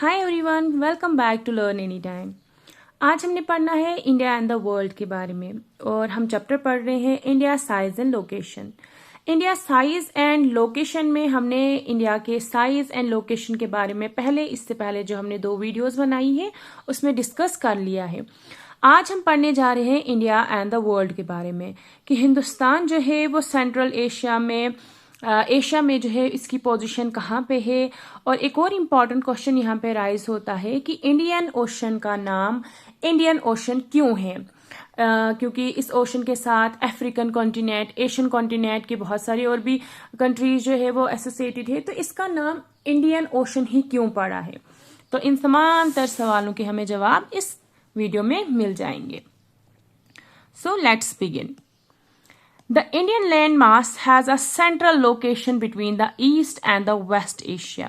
Hi everyone, welcome back to learn any time. आज हमने पढ़ना है इंडिया एंड द वर्ल्ड के बारे में और हम चैप्टर पढ़ रहे हैं India size and location. India size and location में हमने इंडिया के साइज एंड लोकेशन के बारे में इससे पहले जो हमने 2 वीडियोस बनाई है उसमें डिस्कस कर लिया है। आज हम पढ़ने जा रहे हैं इंडिया एंड द वर्ल्ड के बारे में कि हिंदुस्तान जो है वो सेंट्रल एशिया में जो है इसकी पोजीशन कहाँ पे है। और एक और इम्पॉर्टेंट क्वेश्चन यहाँ पे राइज होता है कि इंडियन ओशन का नाम इंडियन ओशन क्यों है। क्योंकि इस ओशन के साथ अफ्रीकन कॉन्टिनेंट, एशियन कॉन्टिनेंट की बहुत सारी और भी कंट्रीज जो है वो एसोसिएटेड है, तो इसका नाम इंडियन ओशन ही क्यों पड़ा है। तो इन समांतर सवालों के हमें जवाब इस वीडियो में मिल जाएंगे। So let's begin. The Indian landmass has a central location between the East and the West Asia.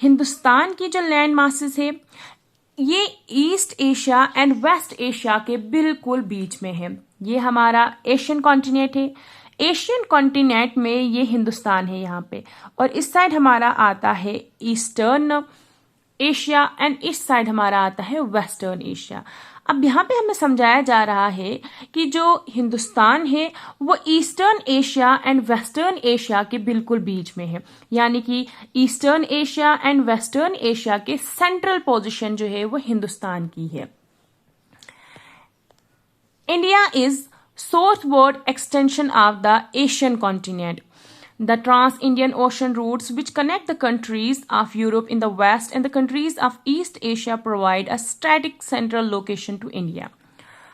Hindustan की जो लैंड मासेस है ये East Asia and West Asia के बिल्कुल बीच में है। ये हमारा एशियन कॉन्टिनेंट है। एशियन कॉन्टिनेंट में ये हिंदुस्तान है यहाँ पे, और इस साइड हमारा आता है ईस्टर्न एशिया एंड इस साइड हमारा आता है वेस्टर्न एशिया। अब यहाँ पे हमें समझाया जा रहा है कि जो हिंदुस्तान है वो eastern Asia and western Asia के बिल्कुल बीच में है, यानी कि eastern Asia and western Asia के सेंट्रल पोजीशन जो है वो हिंदुस्तान की है। India is southward extension of the Asian continent. The trans-Indian ocean routes which connect the countries of Europe in the west and the countries of East Asia provide a static central location to India.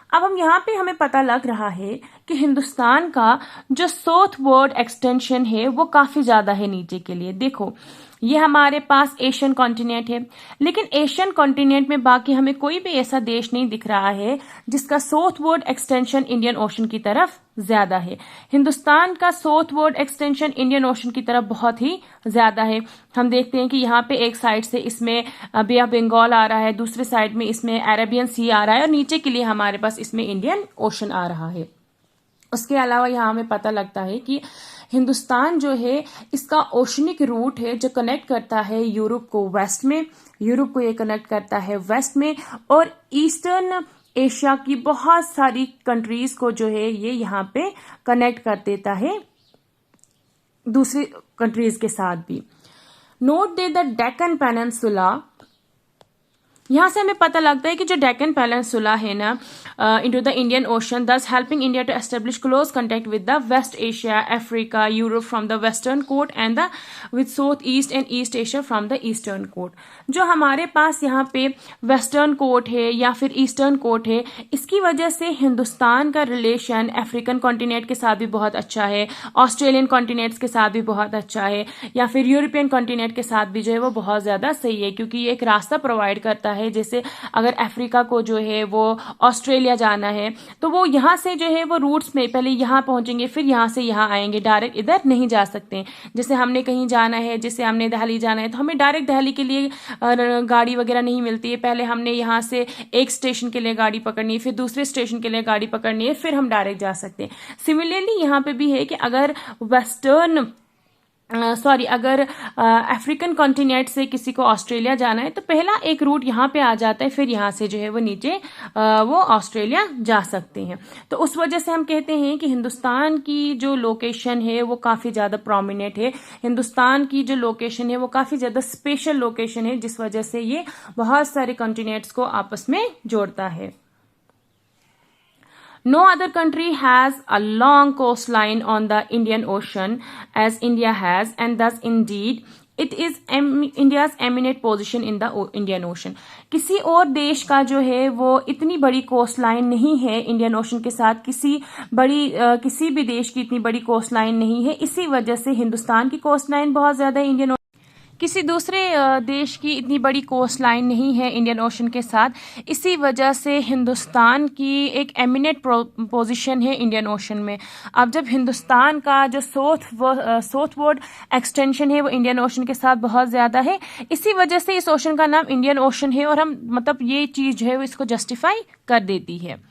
अब हम यहाँ पे हमें पता लग रहा है कि हिंदुस्तान का जो साउथवर्ड एक्सटेंशन है वो काफी ज्यादा है नीचे के लिए। देखो ये हमारे पास एशियन कॉन्टिनेंट है, लेकिन एशियन कॉन्टिनेंट में बाकी हमें कोई भी ऐसा देश नहीं दिख रहा है जिसका साउथवर्ड एक्सटेंशन इंडियन ओशन की तरफ ज्यादा है। हिंदुस्तान का साउथवर्ड एक्सटेंशन इंडियन ओशन की तरफ बहुत ही ज्यादा है। हम देखते हैं कि यहाँ पे एक साइड से इसमें बे ऑफ बंगाल आ रहा है, दूसरे साइड में इसमें अरेबियन सी आ रहा है और नीचे के लिए हमारे पास इसमें इंडियन ओशन आ रहा है। उसके अलावा यहाँ हमें पता लगता है कि हिंदुस्तान जो है इसका ओशनिक रूट है जो कनेक्ट करता है यूरोप को वेस्ट में, यूरोप को ये कनेक्ट करता है वेस्ट में, और ईस्टर्न एशिया की बहुत सारी कंट्रीज को जो है ये यहाँ पे कनेक्ट कर देता है दूसरी कंट्रीज के साथ भी। Note they the Deccan peninsula. यहां से हमें पता लगता है कि जो डेक्कन पेनिनसुला है ना into the Indian Ocean, thus helping India to establish close contact with the West Asia, Africa, Europe from the western coast and the with South East and East Asia from the eastern coast. जो हमारे पास यहाँ पे western coast है या फिर eastern coast है, इसकी वजह से हिंदुस्तान का रिलेशन अफ्रीकन कॉन्टिनेंट के साथ भी बहुत अच्छा है, ऑस्ट्रेलियन कॉन्टिनेंट्स के साथ भी बहुत अच्छा है, या फिर यूरोपियन कॉन्टिनेंट के साथ भी जो है वो बहुत ज्यादा सही है, क्योंकि ये एक रास्ता प्रोवाइड करता है। जैसे अगर अफ्रीका को जो है वो ऑस्ट्रेलिया जाना है तो वो यहाँ से जो है वो रूट्स में पहले यहाँ पहुंचेंगे फिर यहाँ से यहाँ आएंगे, डायरेक्ट इधर नहीं जा सकते। जैसे हमने कहीं जाना है, जैसे हमने दिल्ली जाना है तो हमें डायरेक्ट दिल्ली के लिए गाड़ी वगैरह नहीं मिलती है, पहले हमने यहाँ से एक स्टेशन के लिए गाड़ी पकड़नी है, फिर दूसरे स्टेशन के लिए गाड़ी पकड़नी है, फिर हम डायरेक्ट जा सकते हैं। सिमिलरली यहाँ पे भी है कि अगर अगर अफ्रीकन कॉन्टिनेंट से किसी को ऑस्ट्रेलिया जाना है तो पहला एक रूट यहाँ पे आ जाता है, फिर यहाँ से जो है वो नीचे वो ऑस्ट्रेलिया जा सकते हैं। तो उस वजह से हम कहते हैं कि हिंदुस्तान की जो लोकेशन है वो काफी ज्यादा प्रोमिनेंट है। हिंदुस्तान की जो लोकेशन है वो काफी ज्यादा स्पेशल लोकेशन है, जिस वजह से ये बहुत सारे कॉन्टिनेंट्स को आपस में जोड़ता है। No other country has a long coastline on the Indian Ocean as India has, and thus indeed it is India's eminent position in the Indian Ocean. किसी और देश का जो है वो इतनी बड़ी कोस्ट लाइन नहीं है इंडियन ओशन के साथ, किसी भी देश की इतनी बड़ी कोस्ट लाइन नहीं है। इसी वजह से हिंदुस्तान की कोस्ट लाइन बहुत ज्यादा है, इंडियन किसी दूसरे देश की इतनी बड़ी कोस्ट लाइन नहीं है इंडियन ओशन के साथ। इसी वजह से हिंदुस्तान की एक एमिनेंट पोजीशन है इंडियन ओशन में। अब जब हिंदुस्तान का जो साउथवर्ड एक्सटेंशन है वो इंडियन ओशन के साथ बहुत ज्यादा है, इसी वजह से इस ओशन का नाम इंडियन ओशन है, और हम ये चीज जो है वो इसको जस्टिफाई कर देती है।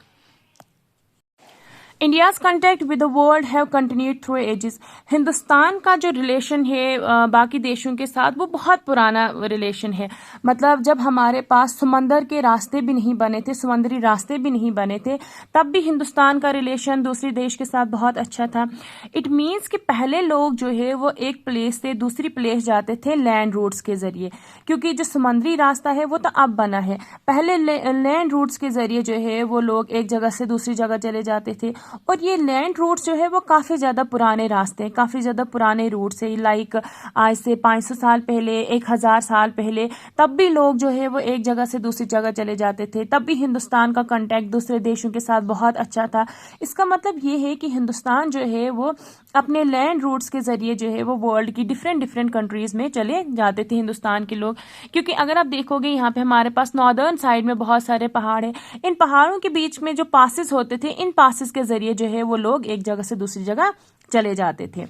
India's contact with the world have continued through ages. Hindustan का जो रिलेशन है बाकी देशों के साथ वो बहुत पुराना रिलेशन है। मतलब जब हमारे पास समंदर के रास्ते भी नहीं बने थे, समुद्री रास्ते भी नहीं बने थे, तब भी हिंदुस्तान का रिलेशन दूसरे देश के साथ बहुत अच्छा था। इट मीन्स कि पहले लोग जो है वो एक प्लेस से दूसरी प्लेस जाते थे लैंड रूट्स के जरिए, क्योंकि जो समुद्री रास्ता है वो तो अब बना है। पहले लैंड रूट्स के जरिए जो है वो लोग एक जगह से दूसरी जगह चले जाते थे। और ये लैंड रूट्स जो है वो काफ़ी ज़्यादा पुराने रास्ते हैं, काफ़ी ज़्यादा पुराने रूट्स है। लाइक आज से 500 साल पहले, 1000 साल पहले, तब भी लोग जो है वो एक जगह से दूसरी जगह चले जाते थे। तब भी हिंदुस्तान का कांटेक्ट दूसरे देशों के साथ बहुत अच्छा था। इसका मतलब ये है कि हिंदुस्तान जो है वो अपने लैंड रूट्स के ज़रिए जो है वो वर्ल्ड की डिफरेंट डिफरेंट कंट्रीज़ में चले जाते थे हिंदुस्तान के लोग। क्योंकि अगर आप देखोगे यहाँ पे हमारे पास नॉर्दर्न साइड में बहुत सारे पहाड़ हैं। इन पहाड़ों के बीच में जो पासिस होते थे, इन पासिस के जरिए जो है वो लोग एक जगह से दूसरी जगह चले जाते थे।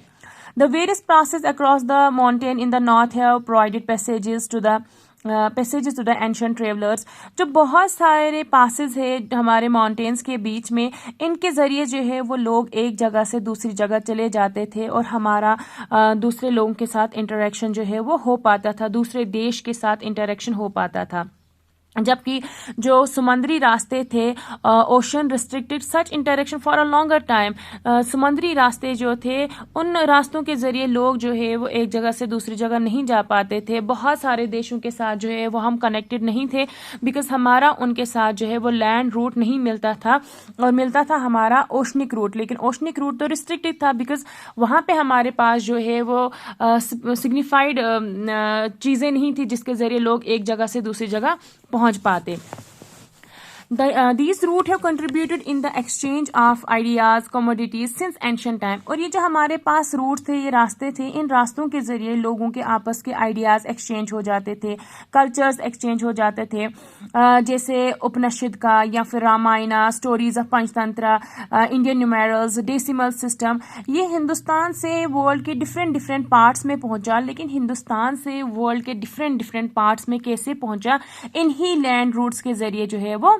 The various passes across the mountain in the north have provided passages to the ancient travellers. जो बहुत सारे पासिस है हमारे माउंटेन्स के बीच में, इनके ज़रिए जो है वो लोग एक जगह से दूसरी जगह चले जाते थे और हमारा दूसरे लोगों के साथ इंटरेक्शन जो है वो हो पाता था, दूसरे देश के साथ इंटरेक्शन हो पाता था। जबकि जो समुद्री रास्ते थे, ocean restricted such interaction for a longer time. समुद्री रास्ते जो थे, उन रास्तों के जरिए लोग जो है वो एक जगह से दूसरी जगह नहीं जा पाते थे। बहुत सारे देशों के साथ जो है वो हम कनेक्टेड नहीं थे, बिकॉज हमारा उनके साथ जो है वो लैंड रूट नहीं मिलता था, और मिलता था हमारा ओशनिक रूट। लेकिन ओशनिक रूट तो रिस्ट्रिक्टेड था, बिकॉज वहाँ पे हमारे पास जो है वो सिग्निफाइड चीज़ें नहीं थी जिसके जरिए लोग एक जगह से दूसरी जगह पहुंच पाते। These routes have contributed in the exchange of ideas, commodities since ancient time। और ये जो हमारे पास रूट थे, ये रास्ते थे, इन रास्तों के जरिए लोगों के आपस के आइडियाज एक्सचेंज हो जाते थे, कल्चर्स एक्सचेंज हो जाते थे। जैसे उपनिषद का या फिर Ramayana, stories of Panchatantra, Indian numerals, decimal system, ये हिंदुस्तान से वर्ल्ड के डिफरेंट डिफरेंट पार्ट्स में पहुंचा। लेकिन हिंदुस्तान से वर्ल्ड के डिफरेंट डिफरेंट पार्ट्स में कैसे पहुंचा? इन्हीं लैंड रूट्स के जरिए जो है वो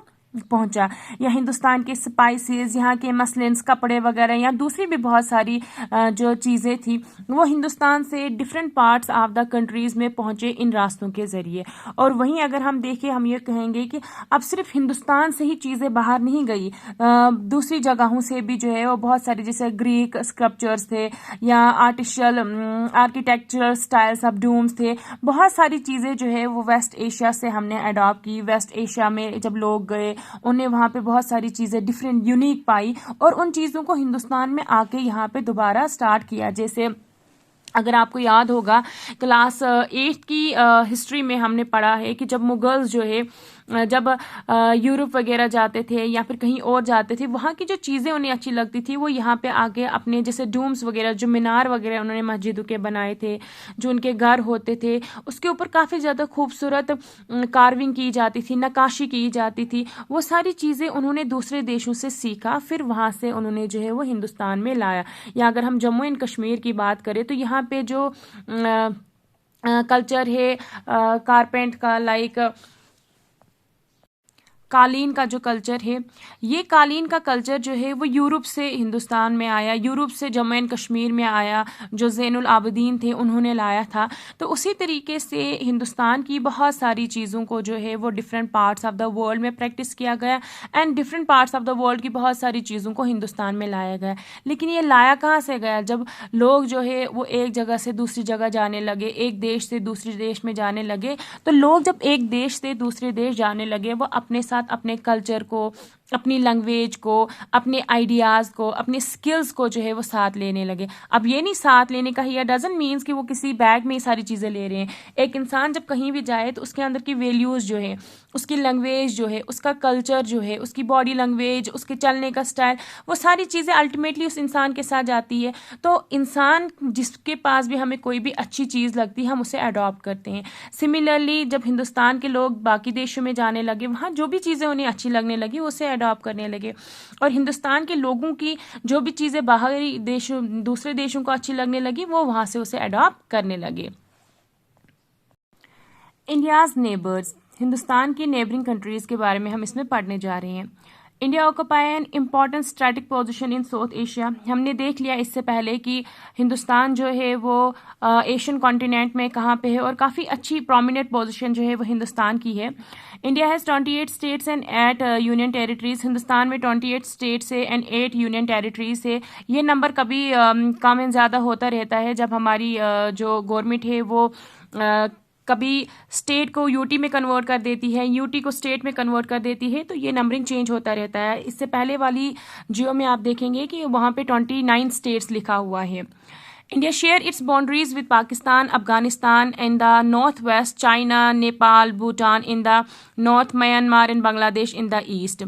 पहुंचा। या हिंदुस्तान के स्पाइसेस, यहाँ के मसलिन्स, कपड़े वगैरह, या दूसरी भी बहुत सारी जो चीज़ें थी वो हिंदुस्तान से different parts of the countries में पहुंचे इन रास्तों के ज़रिए। और वहीं अगर हम देखें, हम ये कहेंगे कि अब सिर्फ हिंदुस्तान से ही चीज़ें बाहर नहीं गई, दूसरी जगहों से भी जो है वो बहुत सारी, जैसे ग्रीक स्कल्पचर्स थे या artificial architectural styles of domes थे। बहुत सारी चीज़ें जो है वो वेस्ट एशिया से हमने अडॉप्ट की। वेस्ट एशिया में जब लोग गए, उन्हें वहाँ पे बहुत सारी चीज़ें डिफरेंट यूनिक पाई, और उन चीज़ों को हिंदुस्तान में आके यहाँ पे दोबारा स्टार्ट किया। जैसे अगर आपको याद होगा, क्लास 8 की हिस्ट्री में हमने पढ़ा है कि जब मुगल्स जो है जब यूरोप वगैरह जाते थे या फिर कहीं और जाते थे, वहाँ की जो चीज़ें उन्हें अच्छी लगती थी वो यहाँ पे आके अपने जैसे डूम्स वगैरह, जो मीनार वगैरह उन्होंने मस्जिदों के बनाए थे, जो उनके घर होते थे, उसके ऊपर काफ़ी ज़्यादा खूबसूरत कार्विंग की जाती थी, नक्काशी की जाती थी। वो सारी चीज़ें उन्होंने दूसरे देशों से सीखा, फिर वहाँ से उन्होंने जो है वो हिंदुस्तान में लाया। या अगर हम जम्मू एंड कश्मीर की बात करें तो यहाँ पे जो कल्चर है कारपेंट का, लाइक कालीन का जो कल्चर है, ये कालीन का कल्चर जो है वो यूरोप से हिंदुस्तान में आया, यूरोप से जम्मू एंड कश्मीर में आया, जो ज़ैनुल आबिदीन थे उन्होंने लाया था। तो उसी तरीके से हिंदुस्तान की बहुत सारी चीज़ों को जो है वो different parts of the world में प्रैक्टिस किया गया, and different parts of the world की बहुत सारी चीज़ों को हिंदुस्तान में लाया गया। लेकिन ये लाया कहाँ से गया? जब लोग जो है वो एक जगह से दूसरी जगह जाने लगे, एक देश से दूसरे देश में जाने लगे। तो लोग जब एक देश से दूसरे देश जाने लगे, वो अपने साथ अपने कल्चर को, अपनी लैंग्वेज को, अपने आइडियाज़ को, अपने स्किल्स को जो है वो साथ लेने लगे। अब ये नहीं साथ लेने का ही डजंट मीन्स कि वो किसी बैग में ही सारी चीज़ें ले रहे हैं। एक इंसान जब कहीं भी जाए तो उसके अंदर की वैल्यूज़ जो है, उसकी लैंग्वेज जो है, उसका कल्चर जो है, उसकी बॉडी लैंग्वेज, उसके चलने का स्टाइल, वो सारी चीज़ें अल्टीमेटली उस इंसान के साथ जाती है। तो इंसान जिसके पास भी हमें कोई भी अच्छी चीज़ लगती है, हम उसे अडॉप्ट करते हैं। सिमिलरली जब हिंदुस्तान के लोग बाकी देशों में जाने लगे, वहाँ जो भी चीज़ें उन्हें अच्छी लगने लगी उसे अडॉप्ट करने लगे। और हिंदुस्तान के लोगों की जो भी चीज़ें बाहरी देशों, दूसरे देशों को अच्छी लगने लगी, वो वहाँ से उसे अडॉप्ट करने लगे। इंडियाज़ नेबर्स, हिंदुस्तान की नेबरिंग कंट्रीज़ के बारे में हम इसमें पढ़ने जा रहे हैं। India occupy an important strategic position in south Asia. हमने देख लिया इससे पहले कि हिंदुस्तान जो है वो एशियन कॉन्टिनेंट में कहाँ पे है और काफ़ी अच्छी प्रोमिनेंट पोजीशन जो है वो हिंदुस्तान की है। India has 28 states and 8 union territories. Hindustan में 28 स्टेट्स है एंड 8 यूनियन टेरिटरीज है। ये नंबर कभी कम एंड ज़्यादा होता रहता है जब हमारी जो गवर्नमेंट है वो कभी स्टेट को यूटी में कन्वर्ट कर देती है, यूटी को स्टेट में कन्वर्ट कर देती है, तो ये नंबरिंग चेंज होता रहता है। इससे पहले वाली जियो में आप देखेंगे कि वहाँ पे 29 स्टेट्स लिखा हुआ है। India share its boundaries with Pakistan, Afghanistan in the north west, China, Nepal, Bhutan in the north, Myanmar and Bangladesh in the east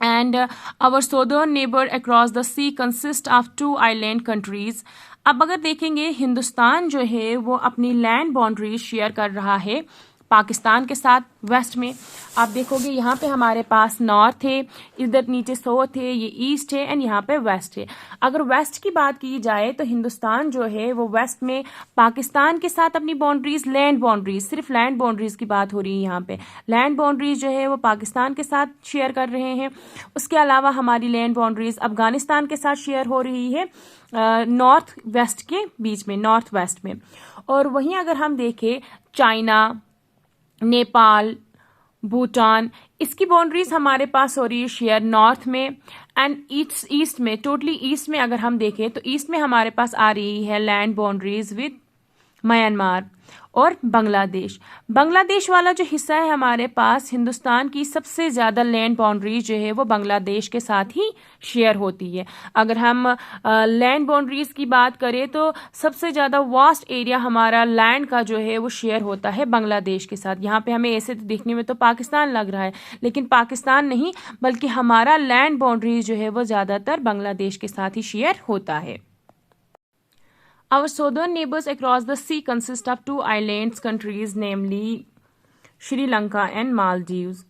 and our southern neighbor across the sea consists of 2 island countries। अब अगर देखेंगे हिंदुस्तान जो है वो अपनी लैंड बाउंड्री शेयर कर रहा है पाकिस्तान के साथ वेस्ट में। आप देखोगे यहाँ पे हमारे पास नॉर्थ है, इधर नीचे साउथ है, ये ईस्ट है एंड यहाँ पे वेस्ट है। अगर वेस्ट की बात की जाए तो हिंदुस्तान जो है वो वेस्ट में पाकिस्तान के साथ अपनी बाउंड्रीज, लैंड बाउंड्रीज, सिर्फ लैंड बाउंड्रीज की बात हो रही है यहाँ पे, लैंड बाउंड्रीज जो है वो पाकिस्तान के साथ शेयर कर रहे हैं। उसके अलावा हमारी लैंड बाउंड्रीज अफगानिस्तान के साथ शेयर हो रही है नॉर्थ वेस्ट के बीच में, नॉर्थ वेस्ट में। और वहीं अगर हम देखें चाइना, नेपाल, भूटान, इसकी बाउंड्रीज हमारे पास हो रही है शेयर नॉर्थ में एंड ईस्ट में। टोटली ईस्ट में अगर हम देखें तो ईस्ट में हमारे पास आ रही है लैंड बाउंड्रीज विद म्यांमार और बांग्लादेश। बांग्लादेश वाला जो हिस्सा है हमारे पास, हिंदुस्तान की सबसे ज्यादा लैंड बाउंड्रीज जो है वो बांग्लादेश के साथ ही शेयर होती है। अगर हम लैंड बाउंड्रीज की बात करें तो सबसे ज्यादा वास्ट एरिया हमारा लैंड का जो है वो शेयर होता है बांग्लादेश के साथ। यहाँ पे हमें ऐसे देखने में तो पाकिस्तान लग रहा है, लेकिन पाकिस्तान नहीं बल्कि हमारा लैंड बाउंड्रीज जो है वो ज्यादातर बांग्लादेश के साथ ही शेयर होता है। Our southern neighbors across the sea consist of 2 islands countries, namely Sri Lanka and Maldives।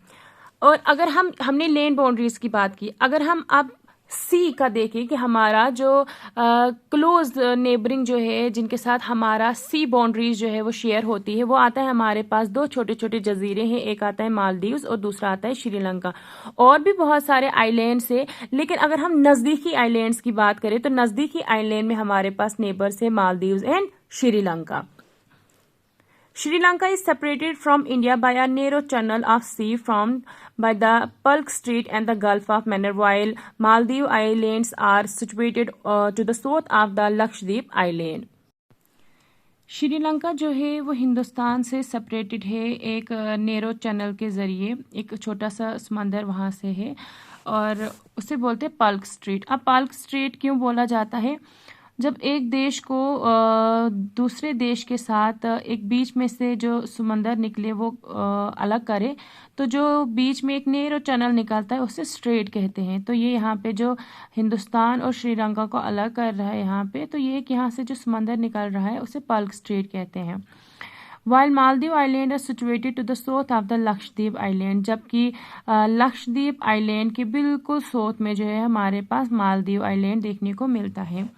और अगर हमने लैंड बाउंड्रीज की बात की, अगर हम अब सी का देखें कि हमारा जो क्लोज नेबरिंग जो है जिनके साथ हमारा सी बाउंड्रीज जो है वो शेयर होती है, वो आता है हमारे पास 2 छोटे छोटे जजीरे हैं, एक आता है मालदीव्स और दूसरा आता है श्रीलंका। और भी बहुत सारे आइलैंड्स है, लेकिन अगर हम नज़दीकी आइलैंड्स की बात करें तो नज़दीकी आइलैंड में हमारे पास नेबर्स है Maldives and Sri Lanka. Sri Lanka is separated from India by a narrow channel of sea formed by the Palk Strait and the Gulf of Mannar, while Maldive Islands are situated to the south of the Lakshadweep Island। Sri Lanka जो है वो हिंदुस्तान से separated है एक narrow channel के ज़रिए, एक छोटा सा समंदर वहाँ से है और उसे बोलते हैं पल्क स्ट्रेट। अब पल्क स्ट्रेट क्यों बोला जाता है? जब एक देश को दूसरे देश के साथ एक बीच में से जो समंदर निकले वो अलग करे, तो जो बीच में एक नेरो चैनल निकलता है उसे स्ट्रेट कहते हैं। तो ये यहाँ पे जो हिंदुस्तान और श्रीलंका को अलग कर रहा है यहाँ पे, तो ये यहाँ से जो समंदर निकल रहा है उसे पल्क स्ट्रेट कहते हैं। While Maldive Island is situated to the south of the Lakshadweep island, जबकि लक्षद्वीप आइलैंड के बिल्कुल साउथ में जो है हमारे पास मालदीव आइलैंड देखने को मिलता है।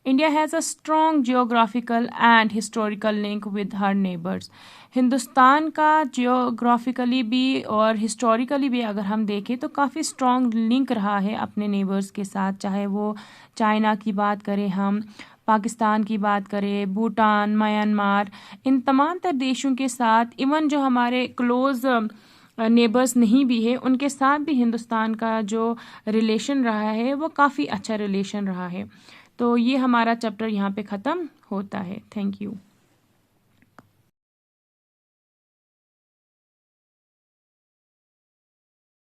India has a strong geographical and historical link with her neighbors। Hindustan का जियोग्राफिकली भी और हिस्टोरिकली भी अगर हम देखें तो काफ़ी स्ट्रॉन्ग लिंक रहा है अपने नेबर्स के साथ, चाहे वो चाइना की बात करें, हम पाकिस्तान की बात करें, भूटान, म्यांमार, इन तमाम तर देशों के साथ, इवन जो हमारे क्लोज नेबर्स नहीं भी है उनके साथ भी हिंदुस्तान का जो रिलेशन रहा है वो काफ़ी अच्छा रिलेशन रहा है। तो ये हमारा चैप्टर यहाँ पे ख़त्म होता है। Thank you.